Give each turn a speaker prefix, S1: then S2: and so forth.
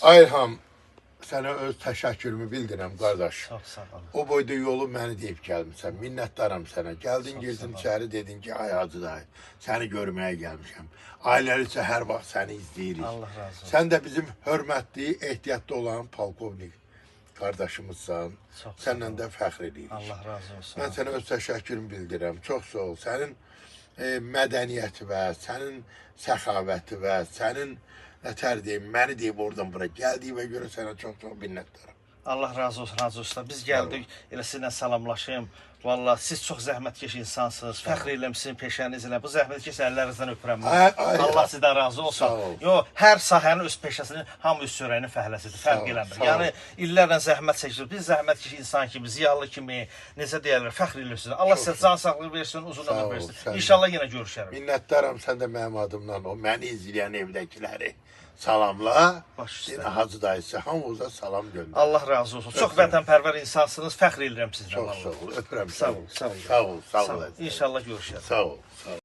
S1: Ayhan, sənə öz təşəkkürümü bildirəm, qardaş.
S2: Çox sağ olun.
S1: O boyda yolu məni deyib gəlmişsən. Minnətdaram sənə. Gəldin, girdin içəri, dedin ki, ay Hacı dayı, səni görməyə gəlmişəm. Ailəlicə hər vaxt səni izləyirik.
S2: Allah razı olsun.
S1: Sən də bizim hörmətli, ehtiyatlı olan polkovnik qardaşımızsan. Səndən də fəxr edirik.
S2: Allah razı olsun.
S1: Mən sənə öz təşəkkürümü bildirirəm. Çox sağ ol. Sənin mədəniyyəti və sənin səxavəti və sənin nətər deyim, məni deyib oradan bura gəldiyimə görə sənə çox-çox minnətdaram.
S2: Allah razı olsun Hacı usta. Biz gəldik, elə sizinlə salamlaşım. Vallahi siz çox zəhmətkeş insansınız. Fəxr edirəm sizin peşənizlə. Bu zəhmətkeş əllərinizdən öpürəm. Allah sizdən razı olsun. Yox, hər sahənin öz peşəsinin, hamı öz çörəyinin fəhləsidir. Fərq eləmir. Yəni illərlə zəhmət çəkirsiniz. Biz zəhmətkeş insan kimi, ziyalı kimi, necə deyirlər, fəxr edirsiniz. Allah sizə can sağlığı versin, uzun ömür versin. İnşallah yenə görüşərik.
S1: Minnətdaram sən də mənim adımdan o məni izləyən evdəkiləri salamla. Hacı dayısı hamımıza salam göndər.
S2: Allah razı olsun. Çox vətənpərvər insansınız. Fəxr edirəm sizdən.
S1: Çox sağ ol. Öpürəm.
S2: Sağ ol. Sağ ol.
S1: Sağ ol. Sağ ol.
S2: İnşallah görüşərik.
S1: Sağ ol. Sağ ol.